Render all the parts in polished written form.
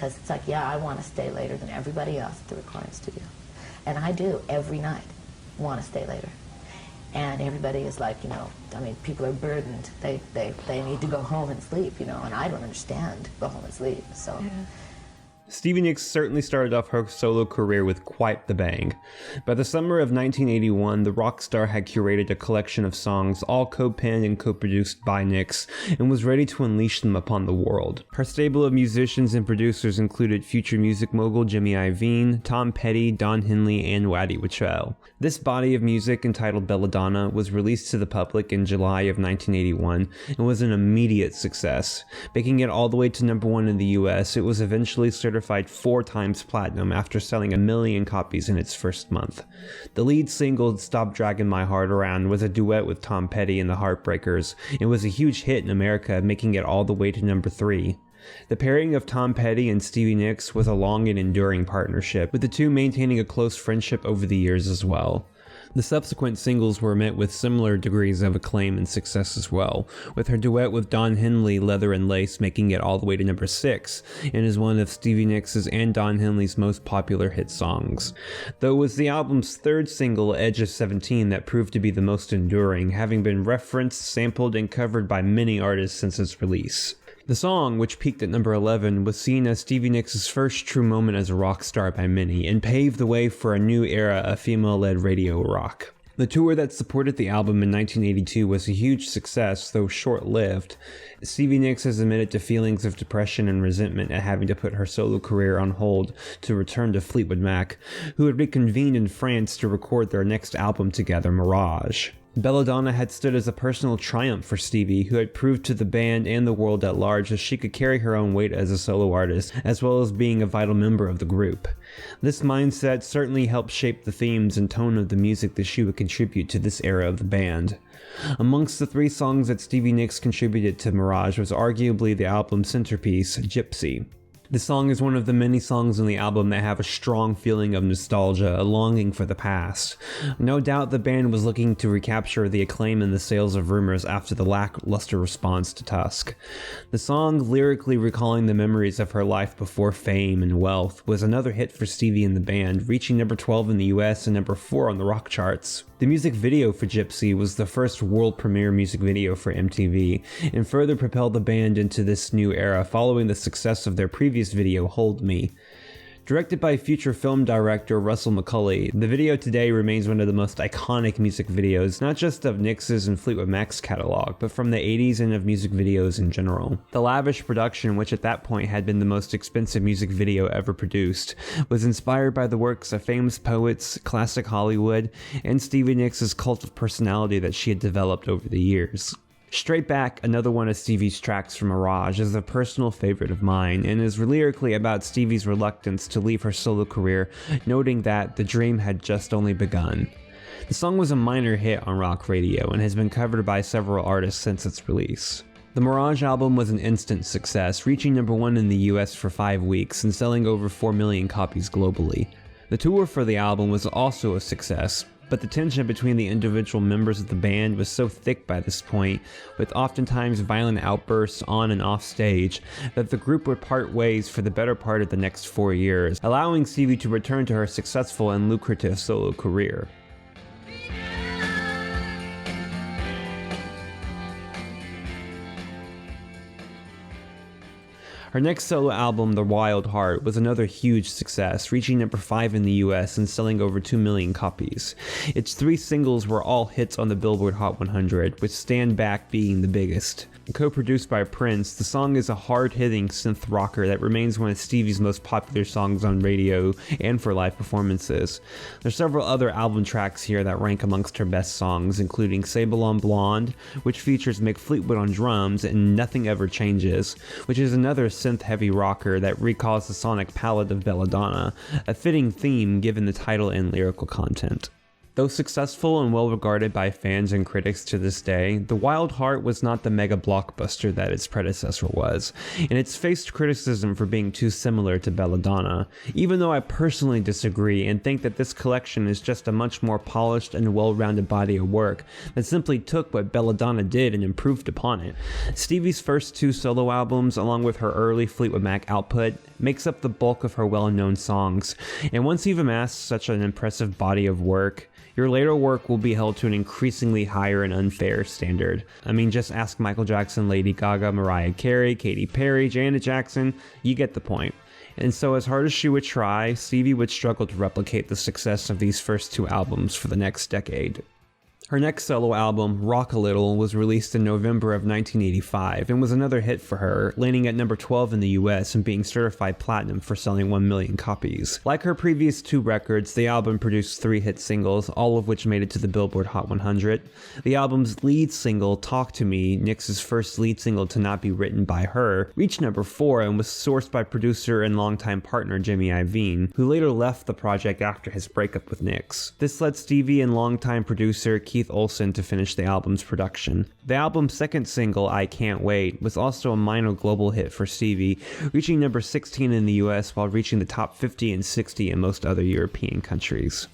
because it's like, yeah, I want to stay later than everybody else at the recording studio. And I do, every night, want to stay later. And everybody is like, you know, I mean, people are burdened. They need to go home and sleep, you know, and I don't understand go home and sleep, so. Yeah. Stevie Nicks certainly started off her solo career with quite the bang. By the summer of 1981, the rock star had curated a collection of songs, all co-penned and co-produced by Nicks, and was ready to unleash them upon the world. Her stable of musicians and producers included future music mogul Jimmy Iovine, Tom Petty, Don Henley, and Waddy Wachtel. This body of music, entitled Belladonna, was released to the public in July of 1981 and was an immediate success. Making it all the way to #1 in the US, it was eventually certified 4 times platinum after selling 1 million copies in its first month. The lead single, Stop Dragging My Heart Around, was a duet with Tom Petty and the Heartbreakers, and was a huge hit in America, making it all the way to #3. The pairing of Tom Petty and Stevie Nicks was a long and enduring partnership, with the two maintaining a close friendship over the years as well. The subsequent singles were met with similar degrees of acclaim and success as well, with her duet with Don Henley, Leather and Lace, making it all the way to #6, and is one of Stevie Nicks' and Don Henley's most popular hit songs. Though it was the album's 3rd single, Edge of 17, that proved to be the most enduring, having been referenced, sampled, and covered by many artists since its release. The song, which peaked at #11, was seen as Stevie Nicks' first true moment as a rock star by many, and paved the way for a new era of female-led radio rock. The tour that supported the album in 1982 was a huge success, though short-lived. Stevie Nicks has admitted to feelings of depression and resentment at having to put her solo career on hold to return to Fleetwood Mac, who had reconvened in France to record their next album together, Mirage. Belladonna had stood as a personal triumph for Stevie, who had proved to the band and the world at large that she could carry her own weight as a solo artist, as well as being a vital member of the group. This mindset certainly helped shape the themes and tone of the music that she would contribute to this era of the band. Amongst the 3 songs that Stevie Nicks contributed to Mirage was arguably the album's centerpiece, Gypsy. The song is one of the many songs on the album that have a strong feeling of nostalgia, a longing for the past. No doubt the band was looking to recapture the acclaim and the sales of Rumors after the lackluster response to Tusk. The song, lyrically recalling the memories of her life before fame and wealth, was another hit for Stevie and the band, reaching #12 in the US and #4 on the rock charts. The music video for Gypsy was the first world premiere music video for MTV, and further propelled the band into this new era following the success of their previous video, Hold Me. Directed by future film director Russell McCulley, the video today remains one of the most iconic music videos, not just of Nicks' and Fleetwood Mac's catalog, but from the 80s and of music videos in general. The lavish production, which at that point had been the most expensive music video ever produced, was inspired by the works of famous poets, classic Hollywood, and Stevie Nicks' cult of personality that she had developed over the years. Straight Back, another one of Stevie's tracks from Mirage, is a personal favorite of mine, and is lyrically about Stevie's reluctance to leave her solo career, noting that the dream had just only begun. The song was a minor hit on rock radio, and has been covered by several artists since its release. The Mirage album was an instant success, reaching #1 in the US for 5 weeks, and selling over 4 million copies globally. The tour for the album was also a success, but the tension between the individual members of the band was so thick by this point, with oftentimes violent outbursts on and off stage, that the group would part ways for the better part of the next 4 years, allowing Stevie to return to her successful and lucrative solo career. Her next solo album, The Wild Heart, was another huge success, reaching #5 in the US and selling over 2 million copies. Its 3 singles were all hits on the Billboard Hot 100, with Stand Back being the biggest. Co-produced by Prince, the song is a hard-hitting synth rocker that remains one of Stevie's most popular songs on radio and for live performances. There's several other album tracks here that rank amongst her best songs, including Sable on Blonde, which features Mick Fleetwood on drums, and Nothing Ever Changes, which is another synth-heavy rocker that recalls the sonic palette of Belladonna, a fitting theme given the title and lyrical content. Though successful and well regarded by fans and critics to this day, The Wild Heart was not the mega blockbuster that its predecessor was, and it's faced criticism for being too similar to Belladonna, even though I personally disagree and think that this collection is just a much more polished and well-rounded body of work that simply took what Belladonna did and improved upon it. Stevie's first 2 solo albums, along with her early Fleetwood Mac output, makes up the bulk of her well-known songs, and once you've amassed such an impressive body of work, your later work will be held to an increasingly higher and unfair standard. I mean, just ask Michael Jackson, Lady Gaga, Mariah Carey, Katy Perry, Janet Jackson, you get the point. And so as hard as she would try, Stevie would struggle to replicate the success of these first 2 albums for the next decade. Her next solo album, Rock a Little, was released in November of 1985 and was another hit for her, landing at number 12 in the US and being certified platinum for selling 1 million copies. Like her previous 2 records, the album produced 3 hit singles, all of which made it to the Billboard Hot 100. The album's lead single, Talk to Me, Nicks' first lead single to not be written by her, reached number 4 and was sourced by producer and longtime partner Jimmy Iovine, who later left the project after his breakup with Nicks. This led Stevie and longtime producer Keith Olsen to finish the album's production. The album's second single, I Can't Wait, was also a minor global hit for Stevie, reaching number 16 in the US while reaching the top 50 and 60 in most other European countries.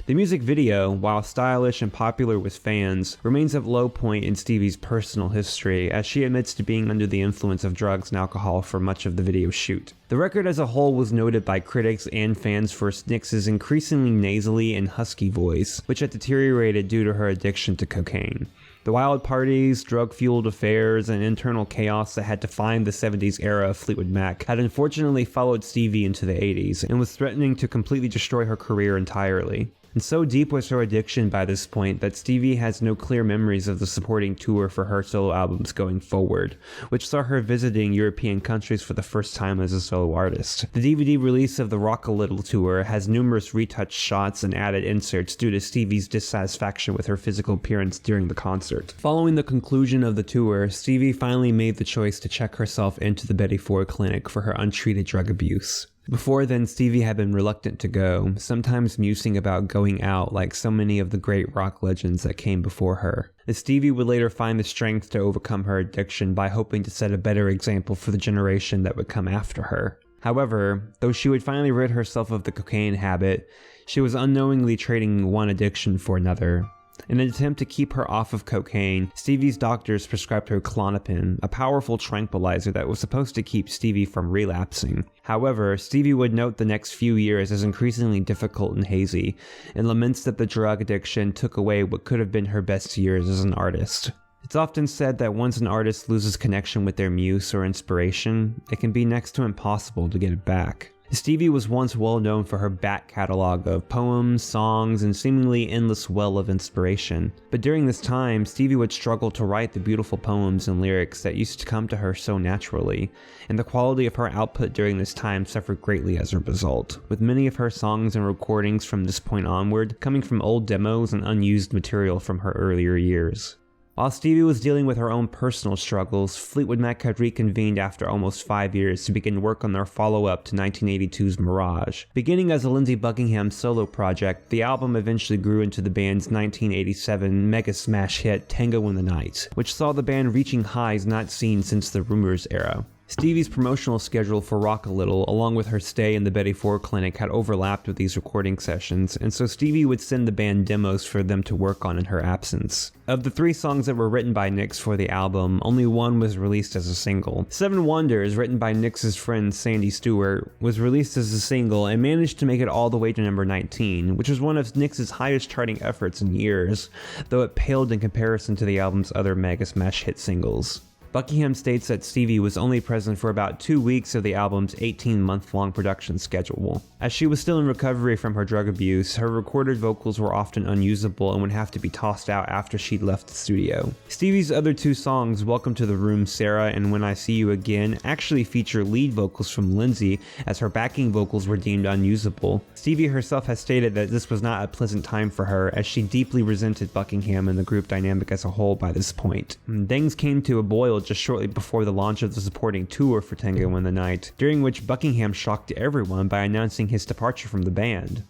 The music video, while stylish and popular with fans, remains a low point in Stevie's personal history, as she admits to being under the influence of drugs and alcohol for much of the video shoot. The record as a whole was noted by critics and fans for Nicks' increasingly nasally and husky voice, which had deteriorated due to her addiction to cocaine. The wild parties, drug-fueled affairs, and internal chaos that had defined the 70s era of Fleetwood Mac had unfortunately followed Stevie into the 80s and was threatening to completely destroy her career entirely. And so deep was her addiction by this point that Stevie has no clear memories of the supporting tour for her solo albums going forward, which saw her visiting European countries for the first time as a solo artist. The DVD release of the Rock a Little tour has numerous retouched shots and added inserts due to Stevie's dissatisfaction with her physical appearance during the concert. Following the conclusion of the tour, Stevie finally made the choice to check herself into the Betty Ford clinic for her untreated drug abuse. Before then, Stevie had been reluctant to go, sometimes musing about going out like so many of the great rock legends that came before her. Stevie would later find the strength to overcome her addiction by hoping to set a better example for the generation that would come after her. However, though she would finally rid herself of the cocaine habit, she was unknowingly trading one addiction for another. In an attempt to keep her off of cocaine, Stevie's doctors prescribed her Klonopin, a powerful tranquilizer that was supposed to keep Stevie from relapsing. However, Stevie would note the next few years as increasingly difficult and hazy, and laments that the drug addiction took away what could have been her best years as an artist. It's often said that once an artist loses connection with their muse or inspiration, it can be next to impossible to get it back. Stevie was once well known for her back catalog of poems, songs, and seemingly endless well of inspiration. But during this time, Stevie would struggle to write the beautiful poems and lyrics that used to come to her so naturally, and the quality of her output during this time suffered greatly as a result, with many of her songs and recordings from this point onward coming from old demos and unused material from her earlier years. While Stevie was dealing with her own personal struggles, Fleetwood Mac had reconvened after almost 5 years to begin work on their follow-up to 1982's Mirage. Beginning as a Lindsey Buckingham solo project, the album eventually grew into the band's 1987 mega smash hit Tango in the Night, which saw the band reaching highs not seen since the Rumors era. Stevie's promotional schedule for Rock a Little, along with her stay in the Betty Ford clinic, had overlapped with these recording sessions, and so Stevie would send the band demos for them to work on in her absence. Of the 3 songs that were written by Nicks for the album, only one was released as a single. 7 Wonders, written by Nicks' friend Sandy Stewart, was released as a single and managed to make it all the way to number 19, which was one of Nicks' highest charting efforts in years, though it paled in comparison to the album's other mega smash hit singles. Buckingham states that Stevie was only present for about 2 weeks of the album's 18-month-long production schedule. As she was still in recovery from her drug abuse, her recorded vocals were often unusable and would have to be tossed out after she'd left the studio. Stevie's other 2 songs, Welcome to the Room, Sarah, and When I See You Again, actually feature lead vocals from Lindsey, as her backing vocals were deemed unusable. Stevie herself has stated that this was not a pleasant time for her, as she deeply resented Buckingham and the group dynamic as a whole by this point. Things came to a boil just shortly before the launch of the supporting tour for Tango in the Night, during which Buckingham shocked everyone by announcing his departure from the band.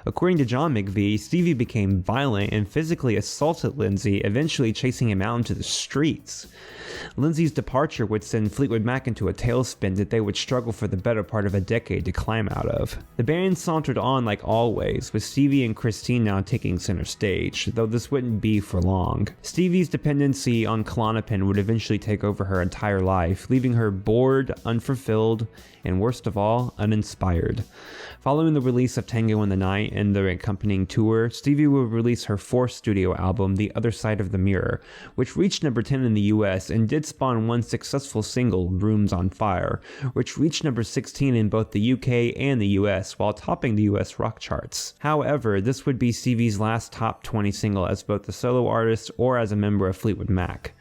According to John McVie, Stevie became violent and physically assaulted Lindsay, eventually chasing him out into the streets. Lindsay's departure would send Fleetwood Mac into a tailspin that they would struggle for the better part of a decade to climb out of. The band sauntered on like always, with Stevie and Christine now taking center stage, though this wouldn't be for long. Stevie's dependency on Klonopin would eventually take over her entire life, leaving her bored, unfulfilled, and worst of all, uninspired. Following the release of Tango in the Night and the accompanying tour, Stevie would release her fourth studio album, The Other Side of the Mirror, which reached number 10 in the US and did spawn one successful single, Rooms on Fire, which reached number 16 in both the UK and the US while topping the US rock charts. However, this would be Stevie's last top 20 single as both a solo artist or as a member of Fleetwood Mac.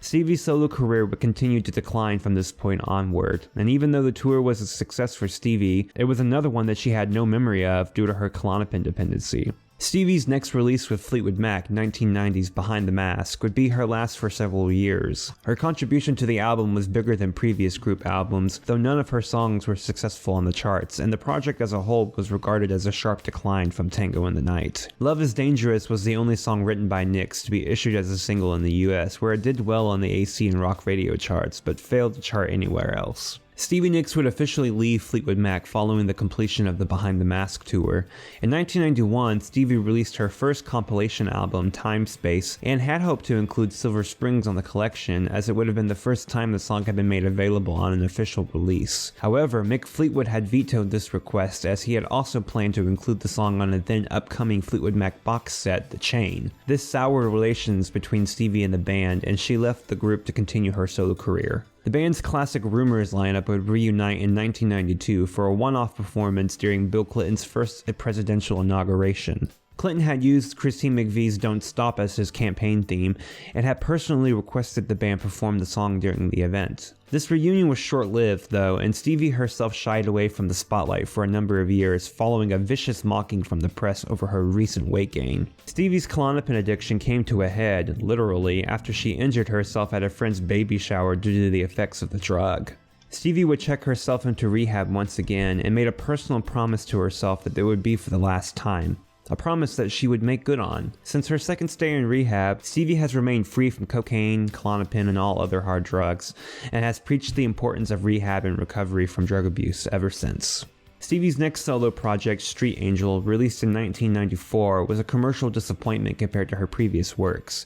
Stevie's solo career would continue to decline from this point onward, and even though the tour was a success for Stevie, it was another one that she had no memory of due to her Klonopin dependency. Stevie's next release with Fleetwood Mac, 1990's Behind the Mask, would be her last for several years. Her contribution to the album was bigger than previous group albums, though none of her songs were successful on the charts, and the project as a whole was regarded as a sharp decline from Tango in the Night. Love is Dangerous was the only song written by Nicks to be issued as a single in the US, where it did well on the AC and rock radio charts, but failed to chart anywhere else. Stevie Nicks would officially leave Fleetwood Mac following the completion of the Behind the Mask tour. In 1991, Stevie released her first compilation album, Time Space, and had hoped to include Silver Springs on the collection, as it would have been the first time the song had been made available on an official release. However, Mick Fleetwood had vetoed this request, as he had also planned to include the song on a then upcoming Fleetwood Mac box set, The Chain. This soured relations between Stevie and the band, and she left the group to continue her solo career. The band's classic Rumors lineup would reunite in 1992 for a one-off performance during Bill Clinton's first presidential inauguration. Clinton had used Christine McVie's Don't Stop as his campaign theme and had personally requested the band perform the song during the event. This reunion was short-lived, though, and Stevie herself shied away from the spotlight for a number of years following a vicious mocking from the press over her recent weight gain. Stevie's Klonopin addiction came to a head, literally, after she injured herself at a friend's baby shower due to the effects of the drug. Stevie would check herself into rehab once again and made a personal promise to herself that it would be for the last time. A promise that she would make good on. Since her second stay in rehab, Stevie has remained free from cocaine, Klonopin, and all other hard drugs, and has preached the importance of rehab and recovery from drug abuse ever since. Stevie's next solo project, Street Angel, released in 1994, was a commercial disappointment compared to her previous works.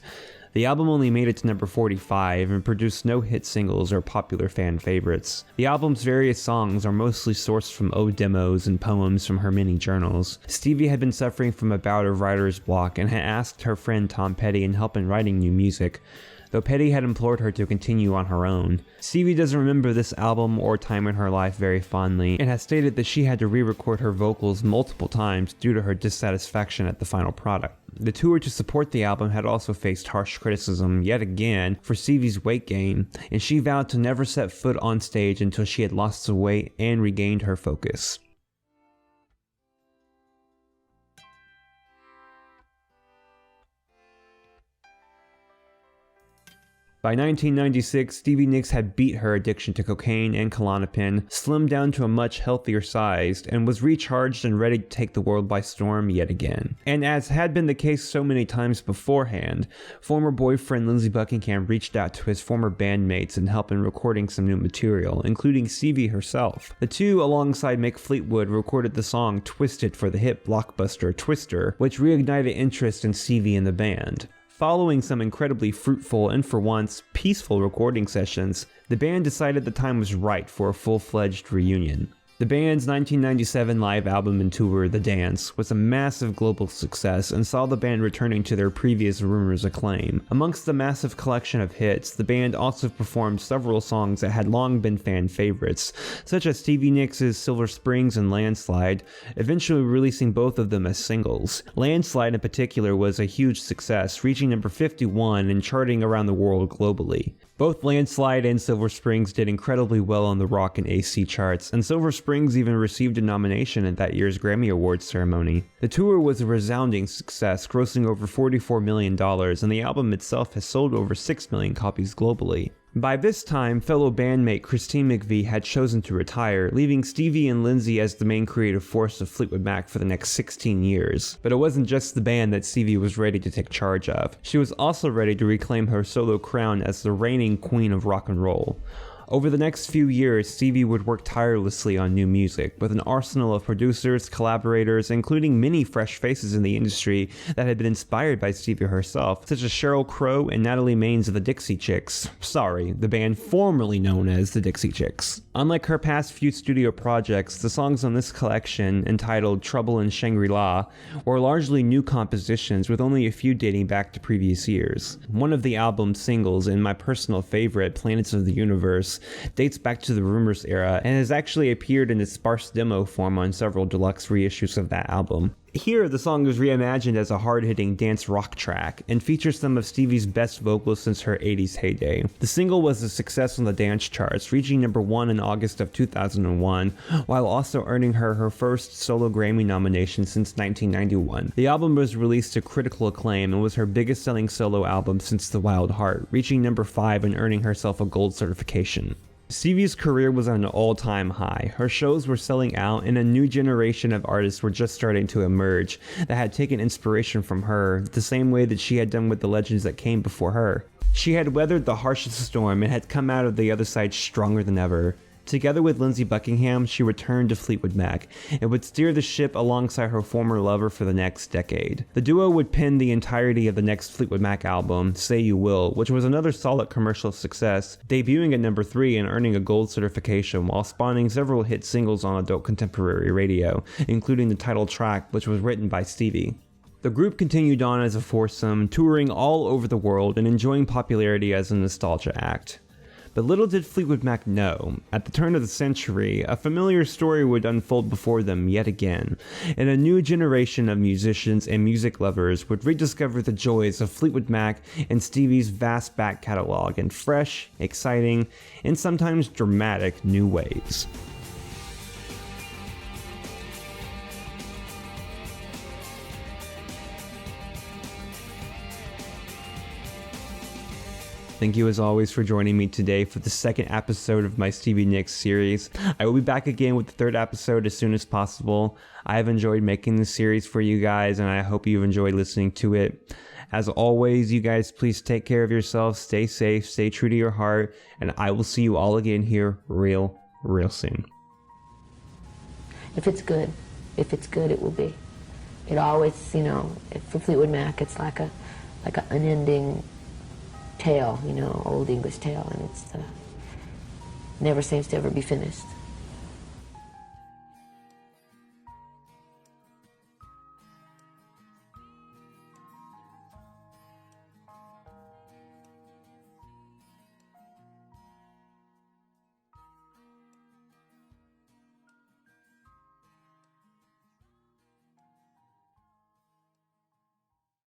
The album only made it to number 45 and produced no hit singles or popular fan favorites. The album's various songs are mostly sourced from old demos and poems from her many journals. Stevie had been suffering from a bout of writer's block and had asked her friend Tom Petty in help in writing new music, though Petty had implored her to continue on her own. Stevie doesn't remember this album or time in her life very fondly, and has stated that she had to re-record her vocals multiple times due to her dissatisfaction at the final product. The tour to support the album had also faced harsh criticism, yet again, for Stevie's weight gain, and she vowed to never set foot on stage until she had lost the weight and regained her focus. By 1996, Stevie Nicks had beat her addiction to cocaine and Klonopin, slimmed down to a much healthier size, and was recharged and ready to take the world by storm yet again. And as had been the case so many times beforehand, former boyfriend Lindsey Buckingham reached out to his former bandmates and helped in recording some new material, including Stevie herself. The two, alongside Mick Fleetwood, recorded the song Twisted for the hit blockbuster Twister, which reignited interest in Stevie and the band. Following some incredibly fruitful and for once peaceful recording sessions, the band decided the time was right for a full-fledged reunion. The band's 1997 live album and tour, The Dance, was a massive global success and saw the band returning to their previous Rumors acclaim. Amongst the massive collection of hits, the band also performed several songs that had long been fan favorites, such as Stevie Nicks' Silver Springs and Landslide, eventually releasing both of them as singles. Landslide in particular was a huge success, reaching number 51 and charting around the world globally. Both Landslide and Silver Springs did incredibly well on the rock and AC charts, and Silver Springs even received a nomination at that year's Grammy Awards ceremony. The tour was a resounding success, grossing over $44 million, and the album itself has sold over 6 million copies globally. By this time, fellow bandmate Christine McVie had chosen to retire, leaving Stevie and Lindsay as the main creative force of Fleetwood Mac for the next 16 years. But it wasn't just the band that Stevie was ready to take charge of. She was also ready to reclaim her solo crown as the reigning queen of rock and roll. Over the next few years, Stevie would work tirelessly on new music, with an arsenal of producers, collaborators, including many fresh faces in the industry that had been inspired by Stevie herself, such as Sheryl Crow and Natalie Maines of the Dixie Chicks. Sorry, the band formerly known as the Dixie Chicks. Unlike her past few studio projects, the songs on this collection, entitled Trouble in Shangri-La, were largely new compositions with only a few dating back to previous years. One of the album's singles, and my personal favorite, Planets of the Universe, dates back to the Rumors era and has actually appeared in its sparse demo form on several deluxe reissues of that album. Here, the song is reimagined as a hard-hitting dance rock track and features some of Stevie's best vocals since her 80s heyday. The single was a success on the dance charts, reaching number 1 in August of 2001, while also earning her first solo Grammy nomination since 1991. The album was released to critical acclaim and was her biggest-selling solo album since The Wild Heart, reaching number 5 and earning herself a gold certification. Stevie's career was on an all-time high. Her shows were selling out, and a new generation of artists were just starting to emerge that had taken inspiration from her, the same way that she had done with the legends that came before her. She had weathered the harshest storm and had come out of the other side stronger than ever. Together with Lindsey Buckingham, she returned to Fleetwood Mac and would steer the ship alongside her former lover for the next decade. The duo would pen the entirety of the next Fleetwood Mac album, Say You Will, which was another solid commercial success, debuting at number 3 and earning a gold certification while spawning several hit singles on adult contemporary radio, including the title track, which was written by Stevie. The group continued on as a foursome, touring all over the world and enjoying popularity as a nostalgia act. But little did Fleetwood Mac know, at the turn of the century, a familiar story would unfold before them yet again, and a new generation of musicians and music lovers would rediscover the joys of Fleetwood Mac and Stevie's vast back catalog in fresh, exciting, and sometimes dramatic new ways. Thank you as always for joining me today for the second episode of my Stevie Nicks series. I will be back again with the third episode as soon as possible. I have enjoyed making this series for you guys, and I hope you've enjoyed listening to it. As always, you guys please take care of yourselves, stay safe, stay true to your heart, and I will see you all again here real soon. If it's good, it will be. It always, for Fleetwood Mac, it's like an unending tale, old English tale, and it's never seems to ever be finished.